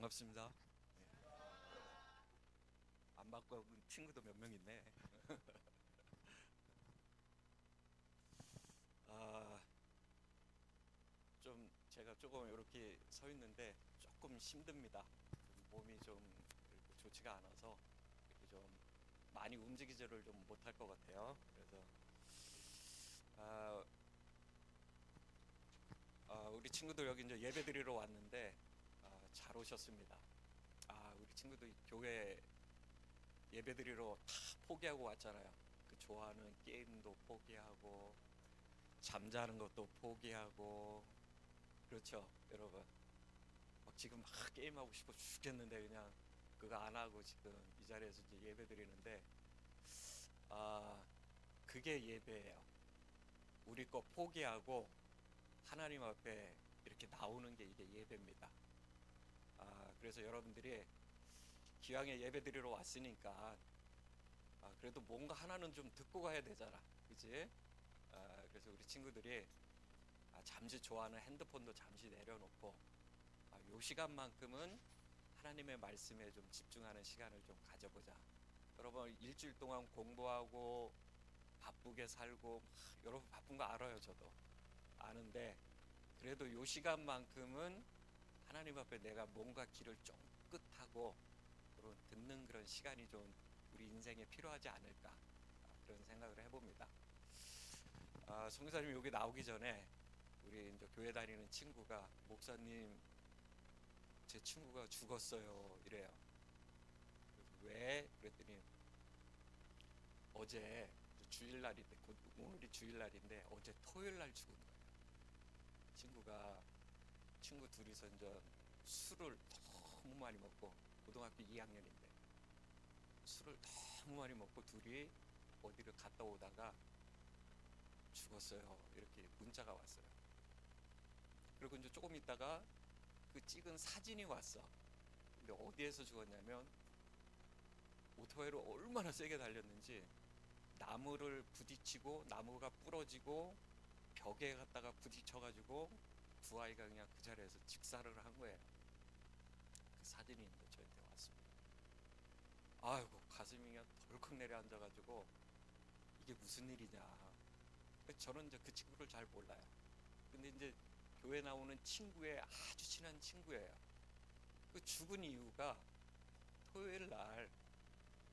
반갑습니다. 네. 안 바꿔본 친구도 몇 명 있네. 아, 좀 제가 조금 이렇게 서 있는데 조금 힘듭니다. 좀 몸이 좀 이렇게 좋지가 않아서 이렇게 좀 많이 움직이지를 좀 못할 것 같아요. 그래서 아, 우리 친구들 여기 이제 예배 드리러 왔는데 잘 오셨습니다. 우리 친구들 교회 예배 드리러 다 포기하고 왔잖아요. 그 좋아하는 게임도 포기하고 잠자는 것도 포기하고. 그렇죠, 여러분. 막 지금 막 게임하고 싶어 죽겠는데 그냥 그거 안 하고 지금 이 자리에서 이제 예배 드리는데, 아 그게 예배예요. 우리 거 포기하고 하나님 앞에 이렇게 나오는 게 이게 예배입니다. 그래서 여러분들이 기왕에 예배 드리러 왔으니까 그래도 뭔가 하나는 좀 듣고 가야 되잖아, 그지? 그래서 우리 친구들이 잠시 좋아하는 핸드폰도 잠시 내려놓고 요 시간만큼은 하나님의 말씀에 좀 집중하는 시간을 좀 가져보자. 여러분 일주일 동안 공부하고 바쁘게 살고 여러분 바쁜 거 알아요. 저도 아는데 그래도 요 시간만큼은 하나님 앞에 내가 뭔가 길을 쫑긋하고 그런 듣는 그런 시간이 좀 우리 인생에 필요하지 않을까, 그런 생각을 해봅니다. 성교사님 여기 나오기 전에 우리 이제 교회 다니는 친구가, 목사님 제 친구가 죽었어요 이래요. 그래서 왜? 그랬더니 어제 주일날인데, 오늘이 주일날인데 어제 토요일날 죽은 거예요. 친구가, 친구 둘이서 이제 술을 너무 많이 먹고, 고등학교 2학년인데 술을 너무 많이 먹고 둘이 어디를 갔다 오다가 죽었어요 이렇게 문자가 왔어요. 그리고 이제 조금 있다가 그 찍은 사진이 왔어. 근데 어디에서 죽었냐면 오토바이로 얼마나 세게 달렸는지 나무를 부딪히고 나무가 부러지고 벽에 갖다가 부딪혀가지고 두 아이가 그냥 그 자리에서 직사를 한 거예요. 그 사진이 이제 저한테 왔습니다. 아이고 가슴이 그냥 덜컥 내려앉아가지고 이게 무슨 일이냐. 저는 이제 그 친구를 잘 몰라요. 근데 이제 교회 나오는 친구의 아주 친한 친구예요. 그 죽은 이유가 토요일 날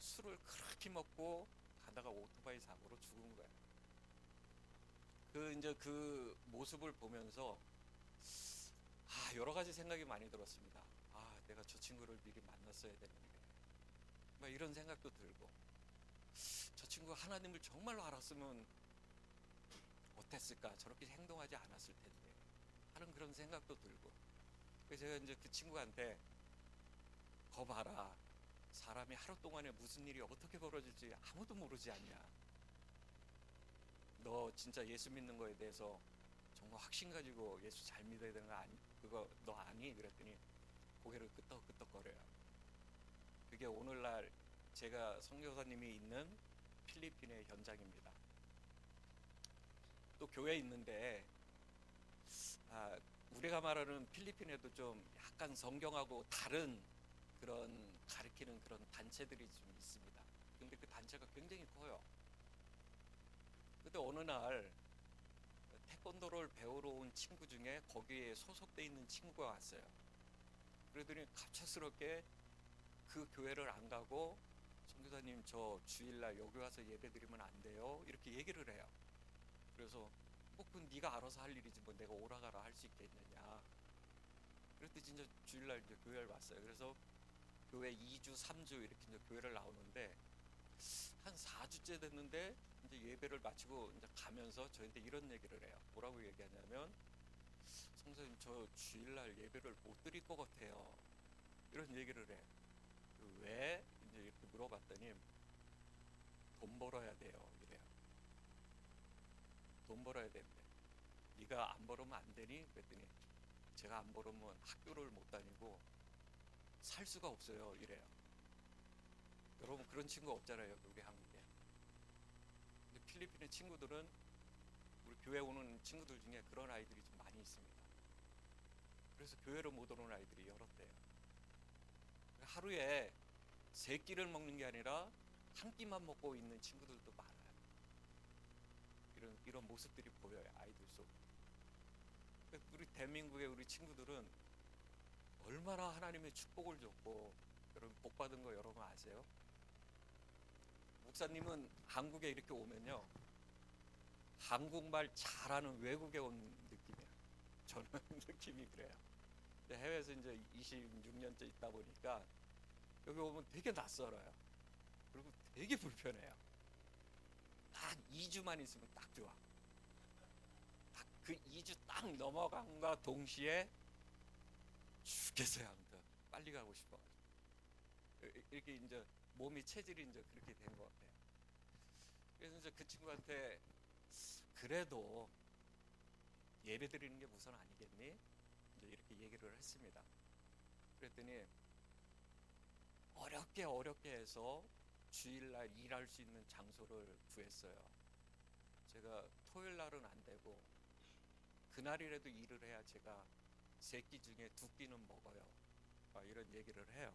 술을 그렇게 먹고 가다가 오토바이 사고로 죽은 거예요. 그 이제 그 모습을 보면서 여러 가지 생각이 많이 들었습니다. 내가 저 친구를 미리 만났어야 되는데, 막 이런 생각도 들고, 저 친구가 하나님을 정말로 알았으면 어땠을까, 저렇게 행동하지 않았을 텐데 하는 그런 생각도 들고. 그래서 제가 이제 그 친구한테 거 봐라, 사람이 하루 동안에 무슨 일이 어떻게 벌어질지 아무도 모르지 않냐. 너 진짜 예수 믿는 거에 대해서 정말 확신 가지고 예수 잘 믿어야 되는 거 아니? 그거 너 아니? 그랬더니 고개를 끄덕끄덕거려요. 그게 오늘날 제가 선교사님이 있는 필리핀의 현장입니다. 또 교회에 있는데 우리가 말하는 필리핀에도 좀 약간 성경하고 다른 그런 가리키는 그런 단체들이 좀 있습니다. 근데 그 단체가 굉장히 커요. 근데 어느 날 태권도를 배우러 온 친구 중에 거기에 소속돼 있는 친구가 왔어요. 그러더니 갑작스럽게 그 교회를 안 가고, 선교사님 저 주일날 여기 와서 예배 드리면 안 돼요 이렇게 얘기를 해요. 그래서 뭐 그건 네가 알아서 할 일이지 뭐 내가 오라가라 할 수 있겠느냐. 그랬더니 진짜 주일날 이제 교회를 왔어요. 그래서 교회 2주 3주 이렇게 이제 교회를 나오는데 한 4주째 됐는데 이제 예배를 마치고 이제 가면서 저한테 이런 얘기를 해요. 뭐라고 얘기하냐면, 성사님 저 주일날 예배를 못 드릴 것 같아요 이런 얘기를 해. 왜? 이제 이렇게 물어봤더니 돈 벌어야 돼요 이래요. 돈 벌어야 되는데 네가 안 벌으면 안 되니? 그랬더니 제가 안 벌으면 학교를 못 다니고 살 수가 없어요 이래요. 여러분 그런 친구 없잖아요 우리 한국에. 근데 필리핀의 친구들은, 우리 교회 오는 친구들 중에 그런 아이들이 좀 많이 있습니다. 그래서 교회를 못 오는 아이들이 여럿대요. 하루에 세 끼를 먹는 게 아니라 한 끼만 먹고 있는 친구들도 많아요. 이런 모습들이 보여요, 아이들 속에. 우리 대한민국의 우리 친구들은 얼마나 하나님의 축복을 줬고, 여러분 복 받은 거 여러분 아세요? 목사님은 한국에 이렇게 오면요, 한국말 잘하는 외국에 온 느낌이에요. 저는 느낌이 그래요. 근데 해외에서 이제 26년째 있다 보니까 여기 오면 되게 낯설어요. 그리고 되게 불편해요. 딱 2주만 있으면 딱 좋아. 딱 그 2주 딱 넘어간과 동시에 죽겠어요. 아무튼 빨리 가고 싶어가지고 이렇게 이제 몸이 체질이 이제 그렇게 된 것 같아요. 그래서 이제 그 친구한테 그래도 예배 드리는 게 우선 아니겠니? 이제 이렇게 얘기를 했습니다. 그랬더니 어렵게 해서 주일날 일할 수 있는 장소를 구했어요. 제가 토요일 날은 안 되고 그날이라도 일을 해야 제가 세 끼 중에 두 끼는 먹어요. 이런 얘기를 해요.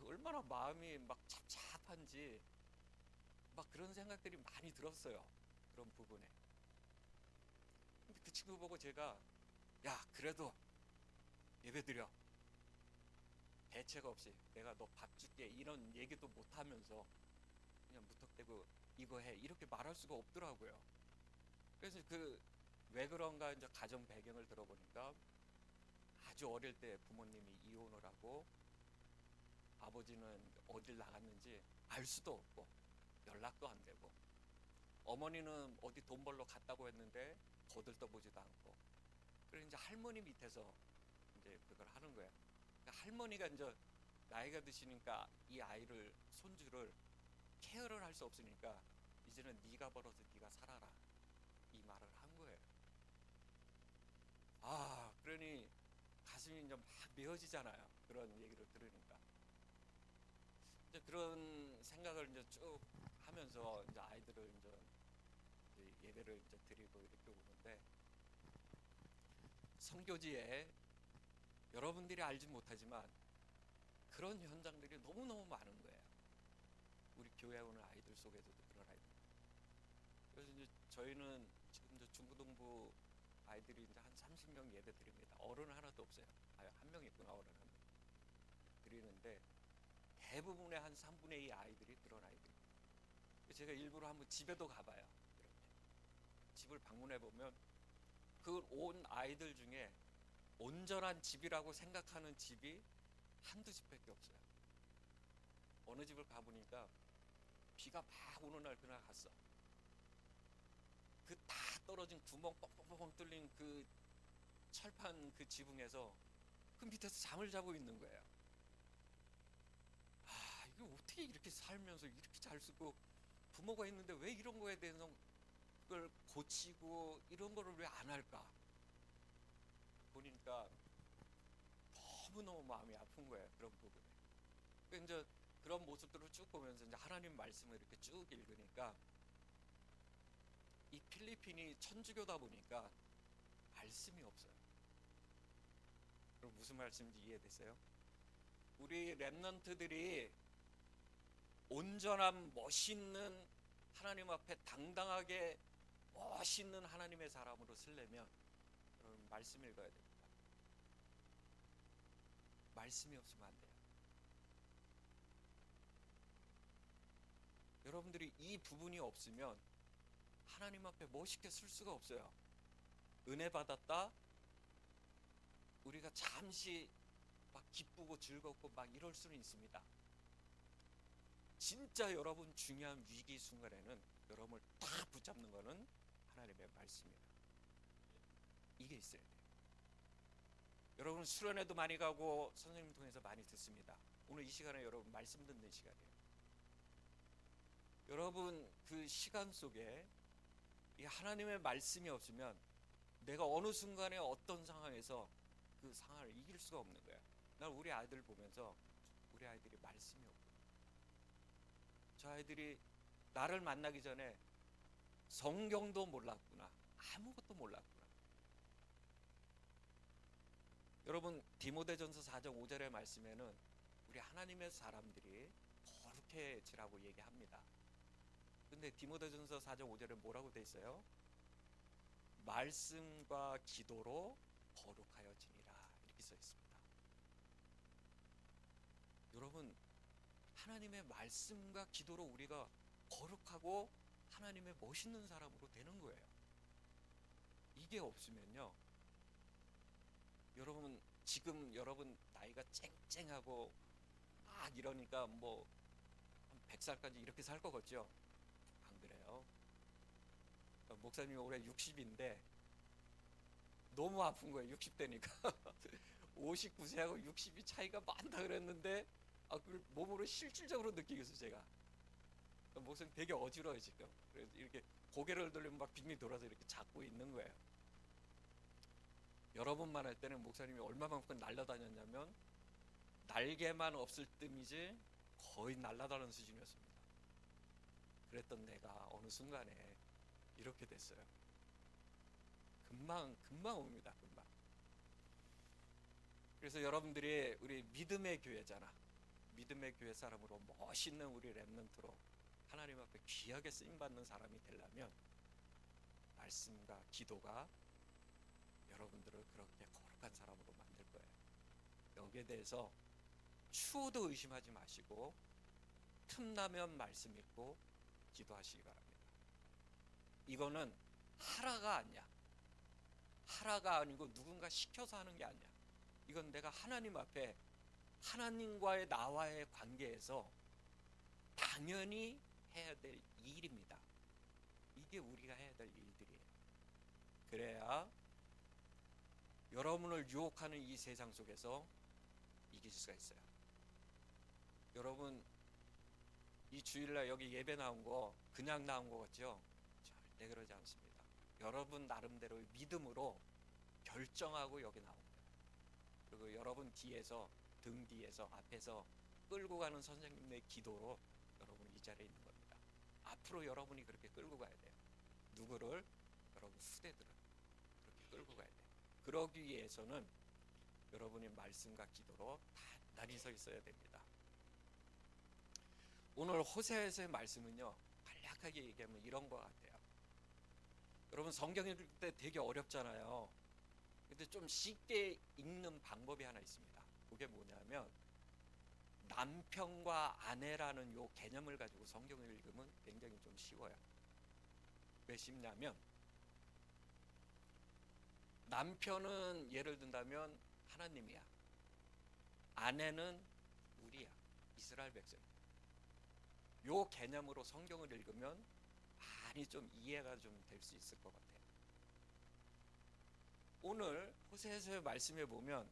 얼마나 마음이 막 착잡한지 막 그런 생각들이 많이 들었어요. 그런 부분에. 근데 그 친구 보고 제가 야 그래도 예배드려, 대책 없이 내가 너 밥 줄게, 이런 얘기도 못하면서 그냥 무턱대고 이거 해 이렇게 말할 수가 없더라고요. 그래서 그 왜 그런가 이제 가정 배경을 들어보니까 아주 어릴 때 부모님이 이혼을 하고 아버지는 어딜 나갔는지 알 수도 없고 연락도 안 되고, 어머니는 어디 돈 벌러 갔다고 했는데 거들떠보지도 않고, 그래서 이제 할머니 밑에서 이제 그걸 하는 거예요. 그러니까 할머니가 이제 나이가 드시니까 이 아이를, 손주를 케어를 할 수 없으니까 이제는 네가 벌어서 네가 살아라, 이 말을 한 거예요. 그러니 가슴이 이제 막 메어지잖아요. 그런 얘기를 들으니까. 이제 그런 생각을 이제 쭉 하면서 이제 아이들을 이제 예배를 이제 드리고 이렇게 오는데, 선교지에 여러분들이 알지 못하지만 그런 현장들이 너무너무 많은 거예요. 우리 교회에 오는 아이들 속에서도 그런 아이들. 그래서 이제 저희는 지금 이제 중고등부 아이들이 이제 한 30명 예배 드립니다. 어른 하나도 없어요. 한 명 있구나, 어른 한 명. 드리는데 대부분의 한 3분의 2 아이들이 그런 아이들입니다. 제가 일부러 한번 집에도 가봐요. 이렇게 집을 방문해 보면 그 온 아이들 중에 온전한 집이라고 생각하는 집이 한두 집밖에 없어요. 어느 집을 가보니까 비가 막 오는 날 그날 갔어. 그 다 떨어진 구멍 뻥뻥뻥 뚫린 그 철판 그 지붕에서 그 밑에서 잠을 자고 있는 거예요. 이게 어떻게 이렇게 살면서 이렇게 잘 쓰고 부모가 있는데 왜 이런 거에 대해서 그걸 고치고 이런 거를 왜 안 할까? 보니까 너무너무 마음이 아픈 거예요. 그런 부분에. 그러니까 이제 그런 모습들을 쭉 보면서 이제 하나님 말씀을 이렇게 쭉 읽으니까, 이 필리핀이 천주교다 보니까 말씀이 없어요. 그럼 무슨 말씀인지 이해되세요? 우리 렘넌트들이 온전한 멋있는 하나님 앞에 당당하게 멋있는 하나님의 사람으로 쓰려면 여러분 말씀 읽어야 됩니다. 말씀이 없으면 안 돼요. 여러분들이 이 부분이 없으면 하나님 앞에 멋있게 쓸 수가 없어요. 은혜 받았다, 우리가 잠시 막 기쁘고 즐겁고 막 이럴 수는 있습니다. 진짜 여러분 중요한 위기 순간에는 여러분을 딱 붙잡는 거는 하나님의 말씀이에요. 이게 있어야 돼요. 여러분 수련회도 많이 가고 선생님 통해서 많이 듣습니다. 오늘 이 시간에 여러분 말씀 듣는 시간이에요. 여러분 그 시간 속에 이 하나님의 말씀이 없으면 내가 어느 순간에 어떤 상황에서 그 상황을 이길 수가 없는 거야. 난 우리 아이들 보면서 우리 아이들이 말씀이 없고, 저 아이들이 나를 만나기 전에 성경도 몰랐구나, 아무것도 몰랐구나. 여러분 디모데전서 4장 5절의 말씀에는 우리 하나님의 사람들이 거룩해지라고 얘기합니다. 근데 디모데전서 4장 5절에 뭐라고 돼 있어요? 말씀과 기도로 거룩하여지니라 이렇게 써 있습니다. 여러분, 하나님의 말씀과 기도로 우리가 거룩하고 하나님의 멋있는 사람으로 되는 거예요. 이게 없으면요, 여러분 지금 여러분 나이가 쨍쨍하고 막 이러니까 뭐 한 100살까지 이렇게 살 것 같죠? 안 그래요. 목사님이 올해 60인데 너무 아픈 거예요. 60대니까 59세하고 60이 차이가 많다 그랬는데 그걸 몸으로 실질적으로 느끼겠어요. 제가 목사님 되게 어지러워요 지금. 그래서 이렇게 고개를 돌리면 막 빙빙 돌아서 이렇게 잡고 있는 거예요. 여러분만 할 때는 목사님이 얼마만큼 날아다녔냐면 날개만 없을 뜸이지 거의 날아다니는 수준이었습니다. 그랬던 내가 어느 순간에 이렇게 됐어요. 금방 옵니다. 금방. 그래서 여러분들이 우리 믿음의 교회잖아. 믿음의 교회 사람으로 멋있는 우리 렘넌트로 하나님 앞에 귀하게 쓰임받는 사람이 되려면 말씀과 기도가 여러분들을 그렇게 거룩한 사람으로 만들 거예요. 여기에 대해서 추호도 의심하지 마시고 틈나면 말씀 읽고 기도하시기 바랍니다. 이거는 하라가 아니야. 하라가 아니고 누군가 시켜서 하는 게 아니야. 이건 내가 하나님 앞에 하나님과의 나와의 관계에서 당연히 해야 될 일입니다. 이게 우리가 해야 될 일들이에요. 그래야 여러분을 유혹하는 이 세상 속에서 이길 수가 있어요. 여러분, 이 주일날 여기 예배 나온 거 그냥 나온 거 같죠? 절대 그러지 않습니다. 여러분 나름대로의 믿음으로 결정하고 여기 나온 거예요. 그리고 여러분 뒤에서, 등 뒤에서, 앞에서 끌고 가는 선생님의 기도로 여러분 이 자리에 있는 겁니다. 앞으로 여러분이 그렇게 끌고 가야 돼요. 누구를? 여러분 후대들을 그렇게 끌고 가야 돼요. 그러기 위해서는 여러분의 말씀과 기도로 단단히 서 있어야 됩니다. 오늘 호세아서의 말씀은요, 간략하게 얘기하면 이런 것 같아요. 여러분 성경 읽을 때 되게 어렵잖아요. 근데 좀 쉽게 읽는 방법이 하나 있습니다. 그게 뭐냐면 남편과 아내라는 요 개념을 가지고 성경을 읽으면 굉장히 좀 쉬워요. 왜 쉽냐면 남편은 예를 든다면 하나님이야. 아내는 우리야. 이스라엘 백성. 요 개념으로 성경을 읽으면 많이 좀 이해가 좀 될 수 있을 것 같아요. 오늘 호세아서의 말씀에 보면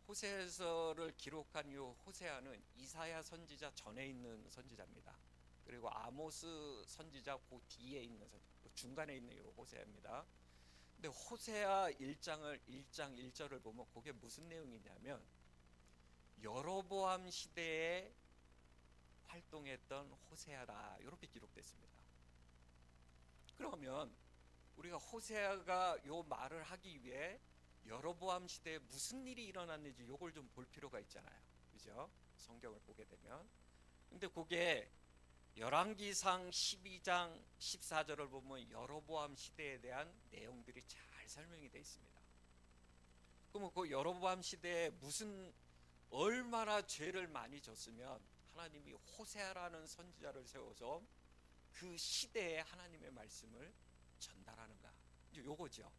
호세아서를 기록한 요 호세아는 이사야 선지자 전에 있는 선지자입니다. 그리고 아모스 선지자 그 뒤에 있는 그 중간에 있는 요 호세아입니다. 근데 호세아 1장 1절을 보면 그게 무슨 내용이냐면 여로보암 시대에 활동했던 호세아다 이렇게 기록됐습니다. 그러면 우리가 호세아가 요 말을 하기 위해 여로보암 시대에 무슨 일이 일어났는지 요걸 좀 볼 필요가 있잖아요. 그죠? 성경을 보게 되면. 근데 그게 열왕기상 12장 14절을 보면 여로보암 시대에 대한 내용들이 잘 설명이 되어 있습니다. 그러면 그 여로보암 시대에 얼마나 죄를 많이 졌으면 하나님이 호세아라는 선지자를 세워서 그 시대에 하나님의 말씀을 전달하는가, 이제 요거죠.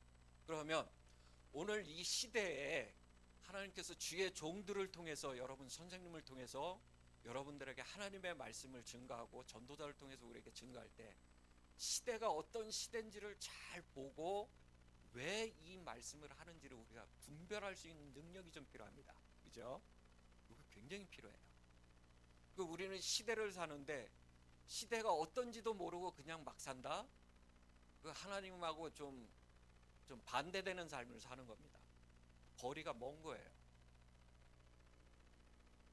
그러면 오늘 이 시대에 하나님께서 주의 종들을 통해서 여러분 선생님을 통해서 여러분들에게 하나님의 말씀을 증거하고 전도자를 통해서 우리에게 증거할 때 시대가 어떤 시대인지를 잘 보고 왜 이 말씀을 하는지를 우리가 분별할 수 있는 능력이 좀 필요합니다. 그죠? 이거 굉장히 필요해요. 우리는 시대를 사는데 시대가 어떤지도 모르고 그냥 막 산다? 하나님하고 좀 반대되는 삶을 사는 겁니다. 거리가 먼 거예요.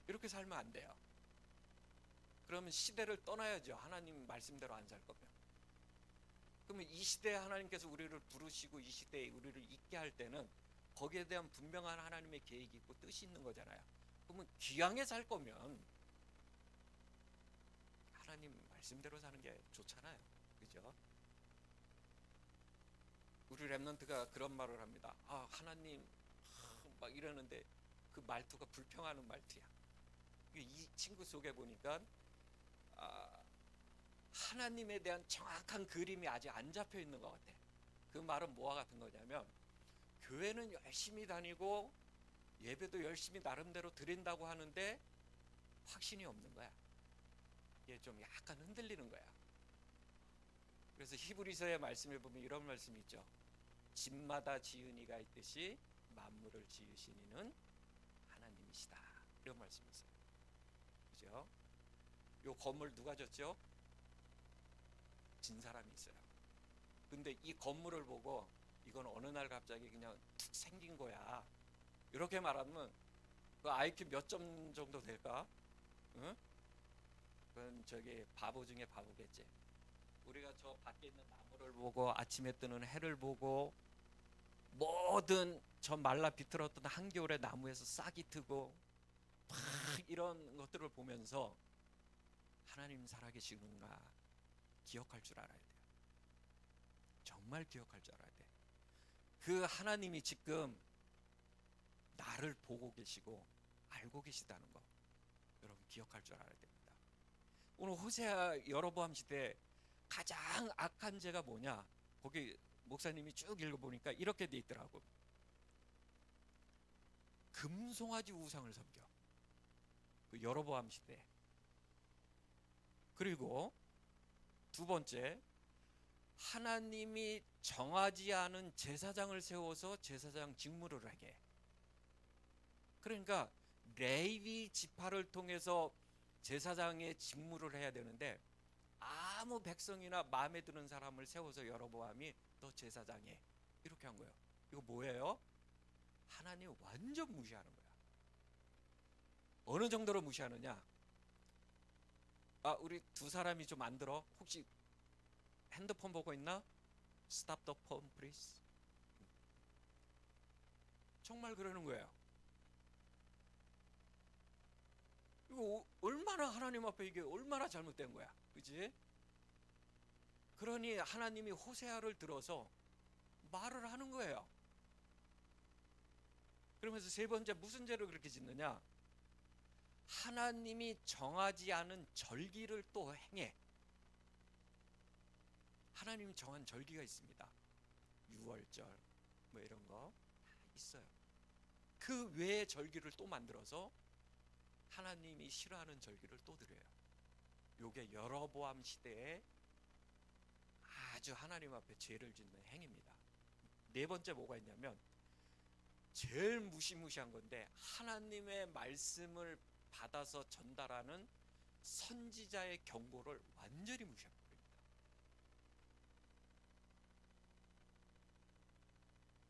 이렇게 살면 안 돼요. 그러면 시대를 떠나야죠. 하나님 말씀대로 안 살 거면. 그러면 이 시대에 하나님께서 우리를 부르시고 이 시대에 우리를 있게 할 때는 거기에 대한 분명한 하나님의 계획이 있고 뜻이 있는 거잖아요. 그러면 귀하게 살 거면 하나님 말씀대로 사는 게 좋잖아요. 그죠? 우리 랩런트가 그런 말을 합니다. 아, 하나님 막 이러는데 그 말투가 불평하는 말투야. 이 친구 속에 보니까 아, 하나님에 대한 정확한 그림이 아직 안 잡혀 있는 것 같아. 그 말은 뭐와 같은 거냐면, 교회는 열심히 다니고 예배도 열심히 나름대로 드린다고 하는데 확신이 없는 거야. 이게 좀 약간 흔들리는 거야. 그래서 히브리서의 말씀에 보면 이런 말씀이 있죠. 집마다 지은 이가 있듯이 만물을 지으신 이는 하나님이시다. 이런 말씀이 있어요. 그죠? 요 건물 누가 졌죠? 진 사람이 있어요. 근데 이 건물을 보고 이건 어느 날 갑자기 그냥 툭 생긴 거야. 이렇게 말하면 그 IQ 몇 점 정도 될까? 응? 그건 저기 바보 중에 바보겠지. 우리가 저 밖에 있는 나무를 보고 아침에 뜨는 해를 보고 모든 저 말라 비틀었던 한겨울의 나무에서 싹이 트고 막 이런 것들을 보면서 하나님 살아계시는가 기억할 줄 알아야 돼요. 정말 기억할 줄 알아야 돼. 그 하나님이 지금 나를 보고 계시고 알고 계시다는 거 여러분 기억할 줄 알아야 됩니다. 오늘 호세아 여로보암 시대 가장 악한 죄가 뭐냐? 거기 목사님이 쭉 읽어보니까 이렇게 돼 있더라고. 금송아지 우상을 섬겨. 그 여로보암 시대. 그리고 두 번째, 하나님이 정하지 않은 제사장을 세워서 제사장 직무를 하게 해. 그러니까 레위 지파를 통해서 제사장의 직무를 해야 되는데 아무 백성이나 마음에 드는 사람을 세워서 여로보암이 너 제사장해 이렇게 한 거예요. 이거 뭐예요? 하나님 완전 무시하는 거야. 어느 정도로 무시하느냐? 아, 우리 두 사람이 좀 안 들어? 혹시 핸드폰 보고 있나? Stop the phone, please. 정말 그러는 거예요. 이거 얼마나 하나님 앞에 이게 얼마나 잘못된 거야, 그지? 그러니 하나님이 호세아를 들어서 말을 하는 거예요. 그러면서 세 번째 무슨 죄를 그렇게 짓느냐? 하나님이 정하지 않은 절기를 또 행해. 하나님 정한 절기가 있습니다. 6월절 뭐 이런 거 있어요. 그 외의 절기를 또 만들어서 하나님이 싫어하는 절기를 또 드려요. 요게 여로보암 시대에 아주 하나님 앞에 죄를 짓는 행위입니다. 네 번째 뭐가 있냐면 제일 무시무시한 건데 하나님의 말씀을 받아서 전달하는 선지자의 경고를 완전히 무시합니다.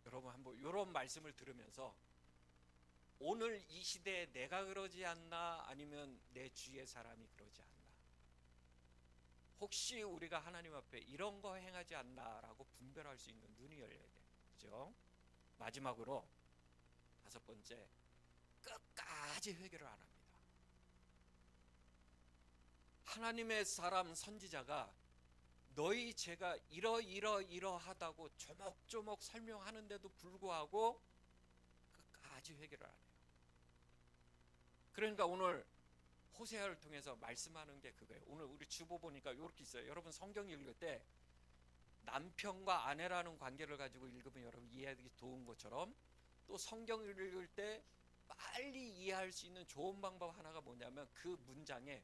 여러분 한번 이런 말씀을 들으면서 오늘 이 시대에 내가 그러지 않나 아니면 내 주위의 사람이 그러지 않나 혹시 우리가 하나님 앞에 이런 거 행하지 않나라고 분별할 수 있는 눈이 열려야 돼. 그죠? 마지막으로 다섯 번째, 끝까지 회개를 안 합니다. 하나님의 사람 선지자가 너희 죄가 이러하다고 조목조목 설명하는데도 불구하고 끝까지 회개를 안 해요. 그러니까 오늘 호세아를 통해서 말씀하는 게 그거예요. 오늘 우리 주보 보니까 이렇게 있어요. 여러분 성경 읽을 때 남편과 아내라는 관계를 가지고 읽으면 여러분 이해하기 좋은 것처럼 또 성경을 읽을 때 빨리 이해할 수 있는 좋은 방법 하나가 뭐냐면 그 문장에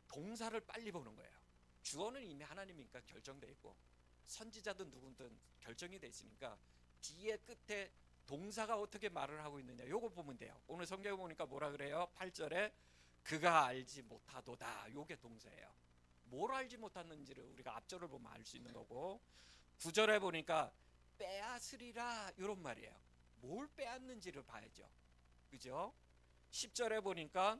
동사를 빨리 보는 거예요. 주어는 이미 하나님이니까 결정돼 있고 선지자든 누구든 결정이 돼 있으니까 뒤에 끝에 동사가 어떻게 말을 하고 있느냐 요거 보면 돼요. 오늘 성경에 보니까 뭐라 그래요? 8절에 그가 알지 못하도다. 요게 동사예요. 뭘 알지 못하는지를 우리가 앞절을 보면 알 수 있는 거고 9절에 보니까 빼앗으리라 이런 말이에요. 뭘 빼앗는지를 봐야죠. 그죠? 10절에 보니까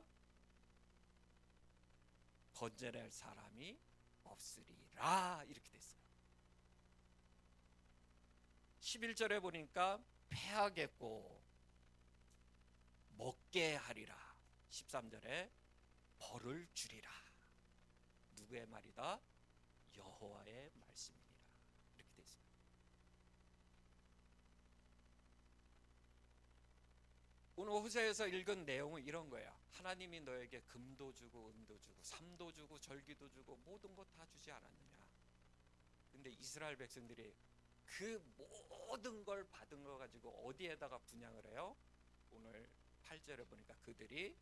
건져낼 사람이 없으리라 이렇게 됐어요. 11절에 보니까 패하겠고 먹게 하리라. 13절에 벌을 주리라. 누구의 말이다? 여호와의 말씀이니라. 이렇게 돼 있어요. 오늘 호세에서 읽은 내용은 이런 거예요. 하나님이 너에게 금도 주고 은도 주고 삶도 주고 절기도 주고 모든 것 다 주지 않았느냐. 근데 이스라엘 백성들이 그 모든 걸 받은 거 가지고 어디에다가 분양을 해요? 오늘 8절에 보니까 그들이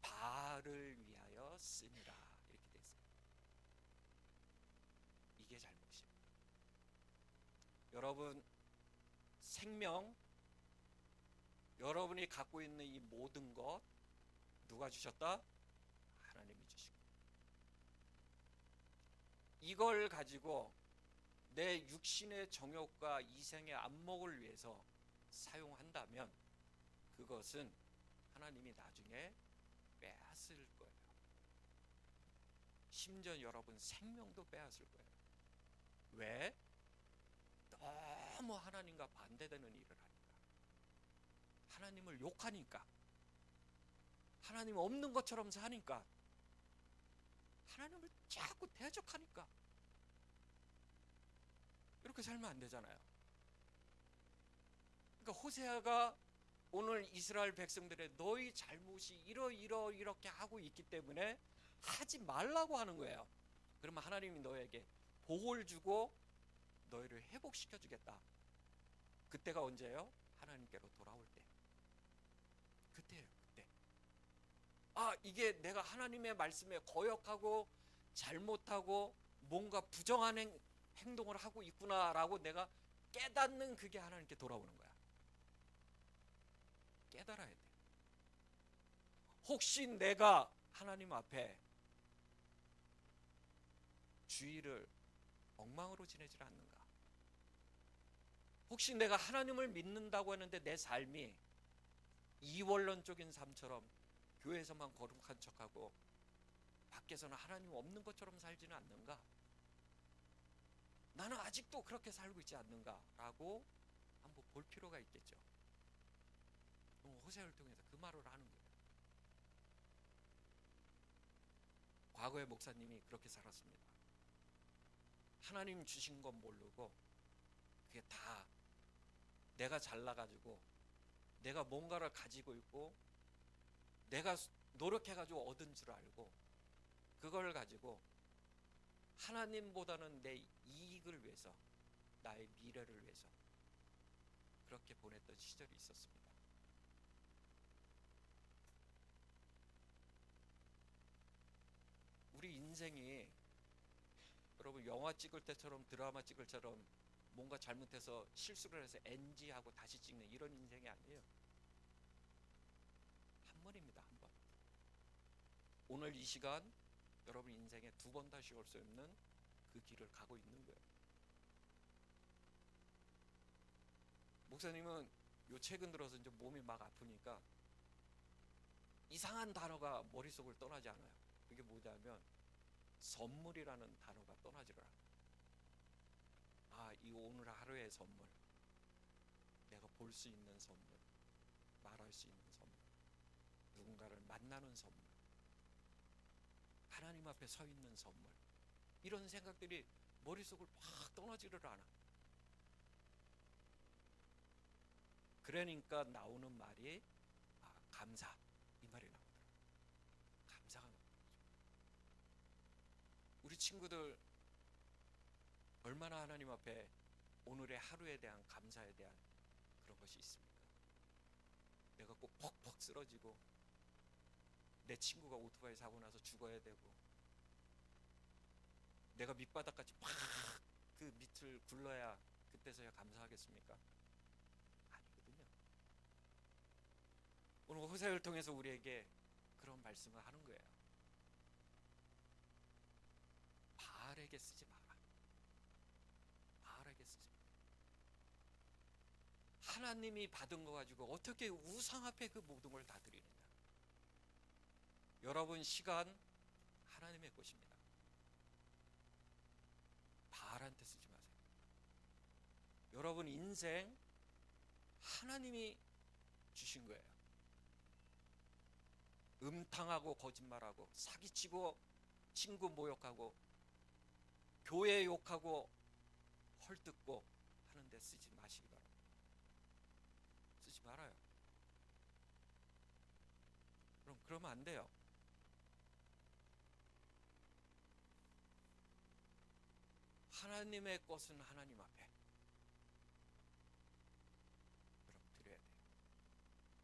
바알을 위하여 쓰니라. 이렇게 돼 있어요. 이게 잘못이에요. 여러분 생명, 여러분이 갖고 있는 이 모든 것 누가 주셨다? 하나님이 주신 것. 이걸 가지고 내 육신의 정욕과 이생의 안목을 위해서 사용한다면 그것은 하나님이 나중에 빼앗을 거예요. 심지어 여러분 생명도 빼앗을 거예요. 왜? 너무 하나님과 반대되는 일을 하니까. 하나님을 욕하니까. 하나님 없는 것처럼 사니까. 하나님을 자꾸 대적하니까. 이렇게 살면 안 되잖아요. 그러니까 호세아가 오늘 이스라엘 백성들의 너희 잘못이 이렇게 하고 있기 때문에 하지 말라고 하는 거예요. 그러면 하나님이 너에게 복을 주고 너희를 회복시켜 주겠다. 그때가 언제예요? 하나님께로 돌아올 때. 그때예요. 그때. 아, 이게 내가 하나님의 말씀에 거역하고 잘못하고 뭔가 부정한 행동을 하고 있구나라고 내가 깨닫는 그게 하나님께 돌아오는 거야. 깨달아야 돼. 혹시 내가 하나님 앞에 주의를 엉망으로 지내질 않는가? 혹시 내가 하나님을 믿는다고 하는데 내 삶이 이원론적인 삶처럼 교회에서만 거룩한 척하고 밖에서는 하나님 없는 것처럼 살지는 않는가? 나는 아직도 그렇게 살고 있지 않는가라고 한번 볼 필요가 있겠죠. 호세아를 통해서 그 말을 하는 거예요. 과거의 목사님이 그렇게 살았습니다. 하나님 주신 건 모르고 그게 다 내가 잘나가지고 내가 뭔가를 가지고 있고 내가 노력해가지고 얻은 줄 알고 그걸 가지고 하나님보다는 내 이익을 위해서 나의 미래를 위해서 그렇게 보냈던 시절이 있었습니다. 우리 인생이 여러분 영화 찍을 때처럼 드라마 찍을 때처럼 뭔가 잘못해서 실수를 해서 NG하고 다시 찍는 이런 인생이 아니에요. 한 번입니다. 한 번. 오늘 이 시간 여러분 인생에 두 번 다시 올 수 없는 그 길을 가고 있는 거예요. 목사님은 요 최근 들어서 이제 몸이 막 아프니까 이상한 단어가 머릿속을 떠나지 않아요. 그게 뭐냐면 선물이라는 단어가 떠나지를 않아요. 아, 이 오늘 하루의 선물, 내가 볼 수 있는 선물, 말할 수 있는 선물, 누군가를 만나는 선물, 하나님 앞에 서 있는 선물, 이런 생각들이 머릿속을 막 떠나지를 않아. 그러니까 나오는 말이 감사, 이 말이 나오더라고요. 감사가 나오는 거죠. 우리 친구들 얼마나 하나님 앞에 오늘의 하루에 대한 감사에 대한 그런 것이 있습니까? 내가 꼭 퍽퍽 쓰러지고 내 친구가 오토바이 사고 나서 죽어야 되고 내가 밑바닥까지 팍 그 밑을 굴러야 그때서야 감사하겠습니까? 아니거든요. 오늘 호세아를 통해서 우리에게 그런 말씀을 하는 거예요. 바알에게 쓰지 마라. 바알에게 쓰지 마라. 하나님이 받은 거 가지고 어떻게 우상 앞에 그 모든 걸 다 드리느냐. 여러분 시간 하나님의 것입니다. 바알한테 쓰지 마세요. 여러분 인생 하나님이 주신 거예요. 음탕하고 거짓말하고 사기치고 친구 모욕하고 교회 욕하고 헐뜯고 하는데 쓰지 마시기 바랍니다. 쓰지 말아요. 그러면 안 돼요. 하나님의 것은 하나님 앞에 여러분 드려야 돼요.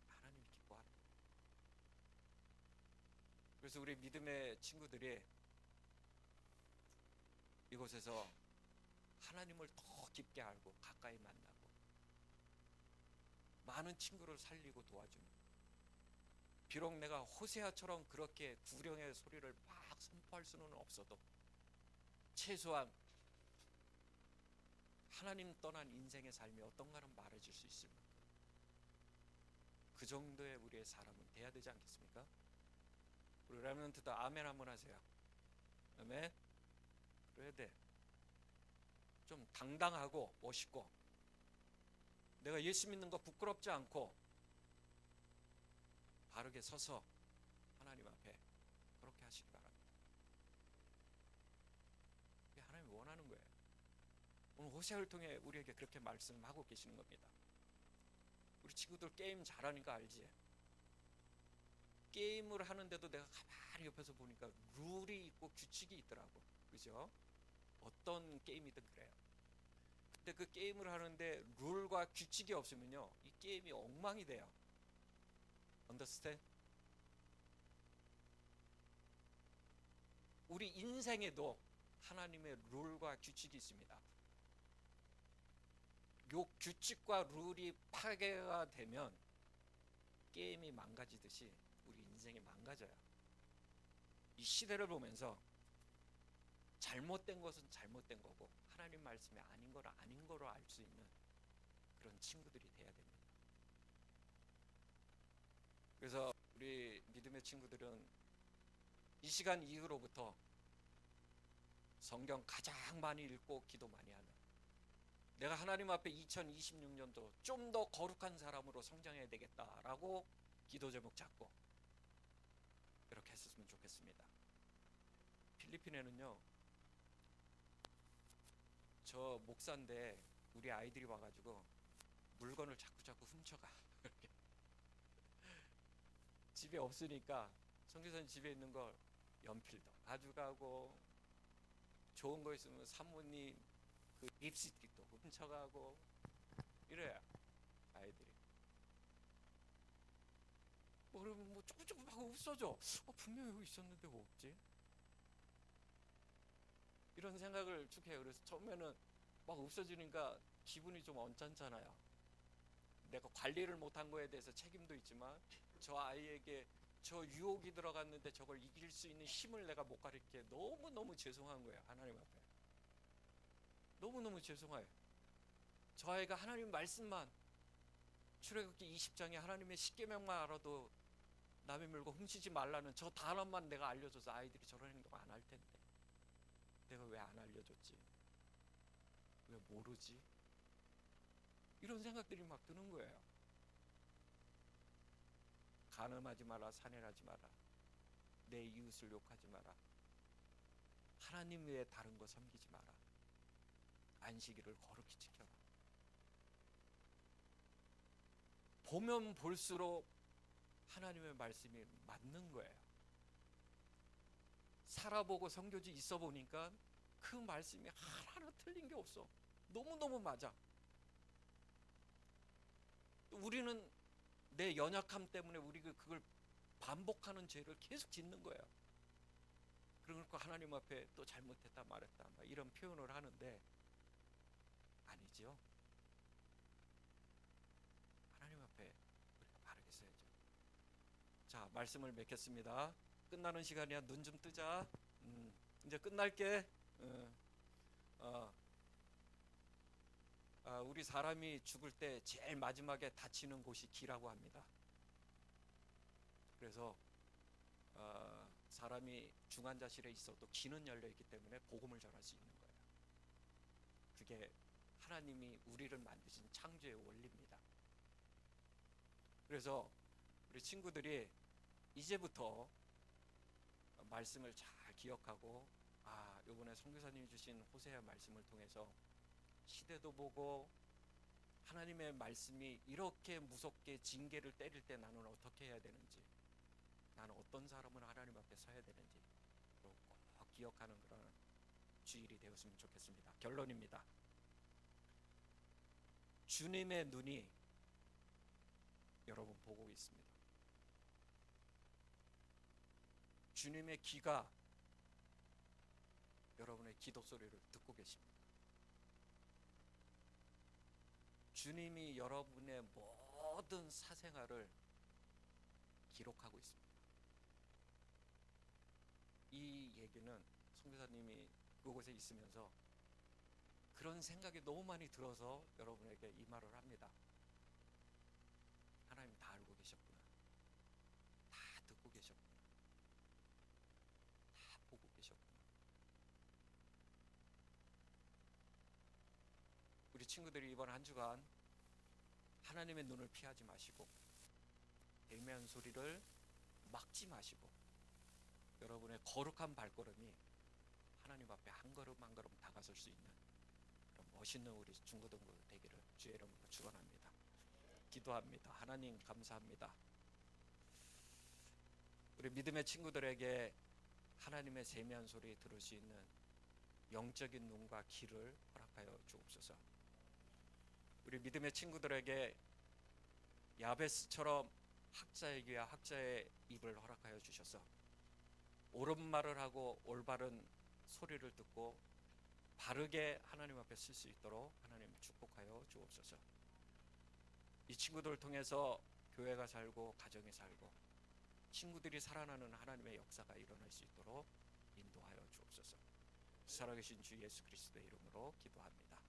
하나님이 기뻐하는 거예요. 그래서 우리 믿음의 친구들이 이곳에서 하나님을 더 깊게 알고 가까이 만나고 많은 친구를 살리고 도와주는, 비록 내가 호세아처럼 그렇게 구령의 소리를 막 선포할 수는 없어도 최소한 하나님 떠난 인생의 삶이 어떤가는 말해줄 수 있을 만큼 그 정도의 우리의 사람은 돼야 되지 않겠습니까? 우리 렘넌트도 아멘 한번 하세요. 아멘. 그래야 돼. 좀 당당하고 멋있고 내가 예수 믿는 거 부끄럽지 않고 바르게 서서 하나님 앞에 그렇게 하시기 바랍니다. 그게 하나님이 원하는 거예요. 오늘 호세아를 통해 우리에게 그렇게 말씀하고 계시는 겁니다. 우리 친구들 게임 잘하니까 알지? 게임을 하는데도 내가 가만히 옆에서 보니까 룰이 있고 규칙이 있더라고. 그죠? 어떤 게임이든 그래요. 근데 그 게임을 하는데 룰과 규칙이 없으면요, 이 게임이 엉망이 돼요. Understand? 우리 인생에도 하나님의 룰과 규칙이 있습니다. 요 규칙과 룰이 파괴가 되면 게임이 망가지듯이 우리 인생이 망가져요. 이 시대를 보면서 잘못된 것은 잘못된 거고 하나님 말씀이 아닌 거라 아닌 거로 알 수 있는 그런 친구들이 돼야 됩니다. 그래서 우리 믿음의 친구들은 이 시간 이후로부터 성경 가장 많이 읽고 기도 많이 하는, 내가 하나님 앞에 2026년도 좀 더 거룩한 사람으로 성장해야 되겠다라고 기도 제목 잡고 이렇게 했었으면 좋겠습니다. 필리핀에는요, 저 목사인데 우리 아이들이 와가지고 물건을 자꾸 훔쳐가. 집에 없으니까 선교사님 집에 있는 걸 연필도 가져가고 좋은 거 있으면 사모님 그 립스틱도 훔쳐가고 이래요 아이들이. 뭐 그러면 뭐 조금 하고 없어져. 분명히 여기 있었는데 뭐 없지? 이런 생각을 쭉 해요. 그래서 처음에는 막 없어지니까 기분이 좀 언짢잖아요. 내가 관리를 못한 거에 대해서 책임도 있지만 저 아이에게 저 유혹이 들어갔는데 저걸 이길 수 있는 힘을 내가 못 가르치게 너무너무 죄송한 거예요. 하나님 앞에 너무너무 죄송해요. 저 아이가 하나님 말씀만, 출애굽기 20장에 하나님의 십계명만 알아도 남의 물건 훔치지 말라는 저 단어만 내가 알려줘서 아이들이 저런 행동 안 할 텐데 내가 왜 안 알려줬지? 왜 모르지? 이런 생각들이 막 드는 거예요. 간음하지 마라, 살인하지 마라, 내 이웃을 욕하지 마라, 하나님 외에 다른 거 섬기지 마라, 안식일을 거룩히 지켜라. 보면 볼수록 하나님의 말씀이 맞는 거예요. 살아보고 선교지 있어 보니까 그 말씀이 하나 틀린 게 없어. 너무너무 맞아. 우리는 내 연약함 때문에 우리가 그걸 반복하는 죄를 계속 짓는 거예요. 그러니까 하나님 앞에 또 잘못했다 말했다 막 이런 표현을 하는데 아니죠. 하나님 앞에 우리가 바르게 써야죠. 자, 말씀을 맺겠습니다. 끝나는 시간이야. 눈 좀 뜨자. 이제 끝날게. 우리 사람이 죽을 때 제일 마지막에 다치는 곳이 기라고 합니다. 그래서 사람이 중환자실에 있어도 기는 열려 있기 때문에 복음을 전할 수 있는 거예요. 그게 하나님이 우리를 만드신 창조의 원리입니다. 그래서 우리 친구들이 이제부터 말씀을 잘 기억하고, 이번에 선교사님이 주신 호세아 말씀을 통해서 시대도 보고 하나님의 말씀이 이렇게 무섭게 징계를 때릴 때 나는 어떻게 해야 되는지, 나는 어떤 사람은 하나님 앞에 서야 되는지 꼭 기억하는 그런 주일이 되었으면 좋겠습니다. 결론입니다. 주님의 눈이 여러분 보고 있습니다. 주님의 귀가 여러분의 기도 소리를 듣고 계십니다. 주님이 여러분의 모든 사생활을 기록하고 있습니다. 이 얘기는 선교사님이 그곳에 있으면서 그런 생각이 너무 많이 들어서 여러분에게 이 말을 합니다. 하나님 다 알고 계셨구나. 다 듣고 계셨구나. 다 보고 계셨구나. 우리 친구들이 이번 한 주간 하나님의 눈을 피하지 마시고 애매한 소리를 막지 마시고 여러분의 거룩한 발걸음이 하나님 앞에 한 걸음 한 걸음 다가설 수 있는 그런 멋있는 우리 중고등부 되기를 주의 이름으로 축원합니다. 기도합니다. 하나님 감사합니다. 우리 믿음의 친구들에게 하나님의 세미한 소리 들을 수 있는 영적인 눈과 귀를 허락하여 주옵소서. 우리 믿음의 친구들에게 야베스처럼 학자의 귀와 학자의 입을 허락하여 주셔서 옳은 말을 하고 올바른 소리를 듣고 바르게 하나님 앞에 쓸 수 있도록 하나님 축복하여 주옵소서. 이 친구들을 통해서 교회가 살고 가정이 살고 친구들이 살아나는 하나님의 역사가 일어날 수 있도록 인도하여 주옵소서. 살아계신 주 예수 그리스도의 이름으로 기도합니다.